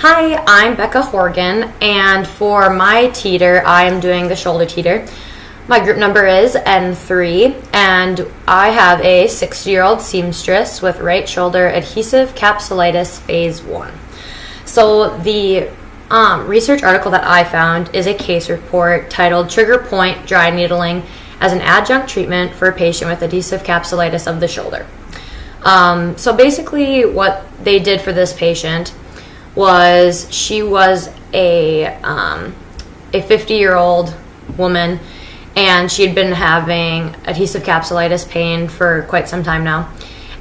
Hi, I'm Becca Horgan, and for my teeter, I am doing the shoulder teeter. My group number is N3, and I have a 60-year-old seamstress with right shoulder adhesive capsulitis phase 1. So the research article that I found is a case report titled Trigger Point Dry Needling as an Adjunct Treatment for a Patient with Adhesive Capsulitis of the Shoulder. So basically what they did for this patient was she was a 50-year-old woman, and she had been having adhesive capsulitis pain for quite some time now.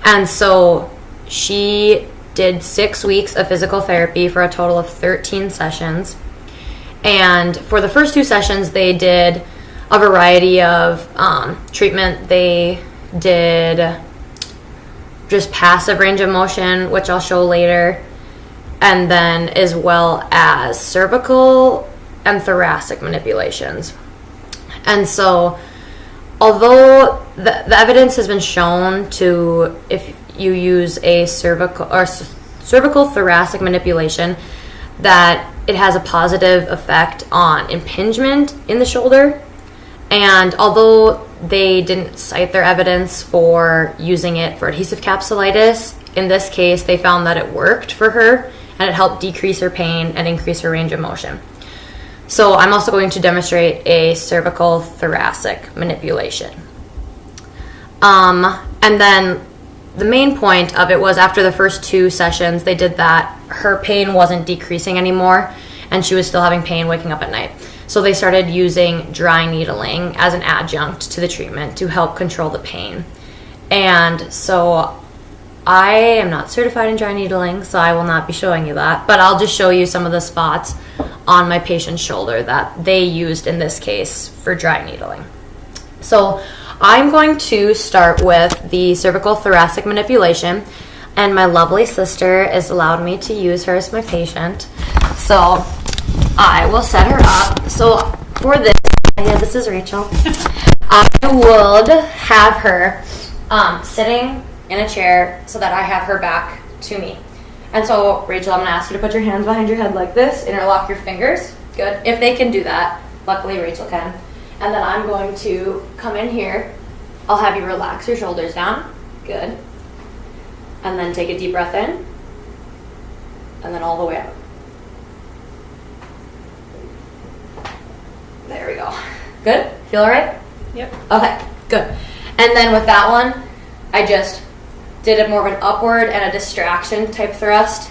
And so she did 6 weeks of physical therapy for a total of 13 sessions. And for the first 2 sessions, they did a variety of treatment. They did just passive range of motion, which I'll show later, and then as well as cervical and thoracic manipulations. And so although the evidence has been shown to, if you use a cervical thoracic manipulation, that it has a positive effect on impingement in the shoulder. And although they didn't cite their evidence for using it for adhesive capsulitis, in this case they found that it worked for her and it helped decrease her pain and increase her range of motion. So I'm also going to demonstrate a cervical thoracic manipulation. And then the main point of it was after the first 2 sessions they did that, her pain wasn't decreasing anymore and she was still having pain waking up at night. So they started using dry needling as an adjunct to the treatment to help control the pain. And so I am not certified in dry needling, so I will not be showing you that, but I'll just show you some of the spots on my patient's shoulder that they used in this case for dry needling. So I'm going to start with the cervical thoracic manipulation, and my lovely sister has allowed me to use her as my patient. So I will set her up. So for this, this is Rachel. I would have her sitting in a chair so that I have her back to me. And so, Rachel, I'm going to ask you to put your hands behind your head like this, interlock your fingers. Good. If they can do that, luckily Rachel can. And then I'm going to come in here. I'll have you relax your shoulders down. Good. And then take a deep breath in. And then all the way out. There we go. Good? Feel all right? Yep. Okay, good. And then with that one, I just did it more of an upward and a distraction type thrust,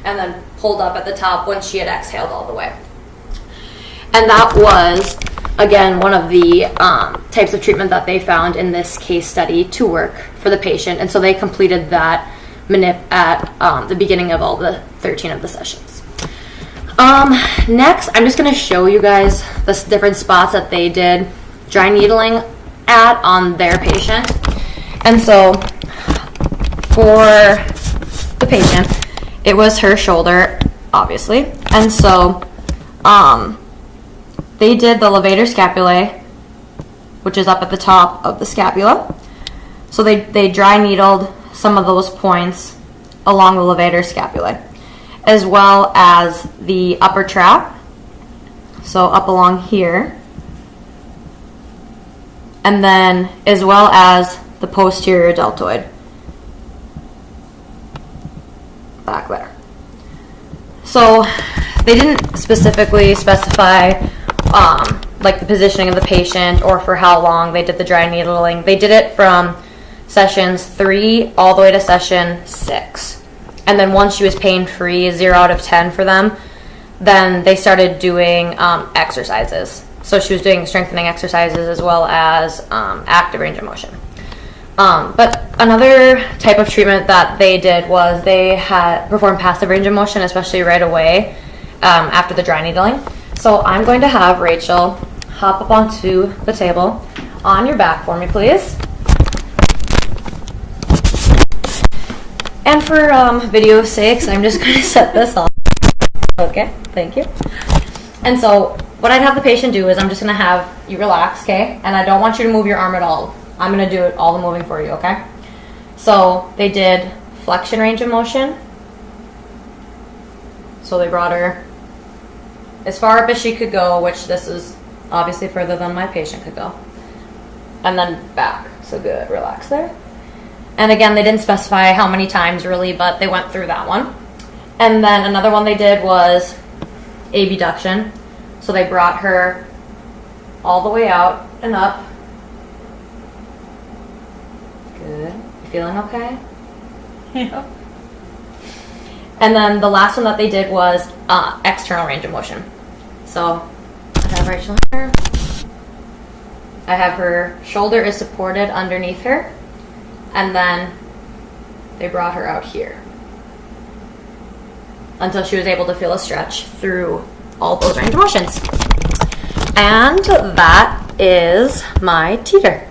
and then pulled up at the top when she had exhaled all the way. And that was, again, one of the types of treatment that they found in this case study to work for the patient. And so they completed that manip at the beginning of all the 13 of the sessions. Next, I'm just going to show you guys the different spots that they did dry needling at on their patient. And so for the patient, it was her shoulder, obviously. And so they did the levator scapulae, which is up at the top of the scapula. So they dry needled some of those points along the levator scapulae, as well as the upper trap, so up along here, and then as well as the posterior deltoid, back there. So they didn't specifically specify like the positioning of the patient or for how long they did the dry needling. They did it from sessions 3 all the way to session 6. And then once she was pain-free, 0 out of 10 for them, then they started doing exercises. So she was doing strengthening exercises as well as active range of motion. But another type of treatment that they did was they had performed passive range of motion, especially right away after the dry needling. So I'm going to have Rachel hop up onto the table. On your back for me, please. And for video sakes, I'm just going to set this off. Okay, thank you. And so what I'd have the patient do is I'm just going to have you relax, okay? And I don't want you to move your arm at all. I'm going to do all the moving for you, okay? So they did flexion range of motion. So they brought her as far up as she could go, which this is obviously further than my patient could go. And then back. So good, relax there. And again, they didn't specify how many times really, but they went through that one. And then another one they did was abduction. So they brought her all the way out and up. Good. You feeling okay? Yeah. And then the last one that they did was external range of motion. So I have right shoulder. I have her shoulder is supported underneath her. And then they brought her out here until she was able to feel a stretch through all those range of motions. And that is my teeter.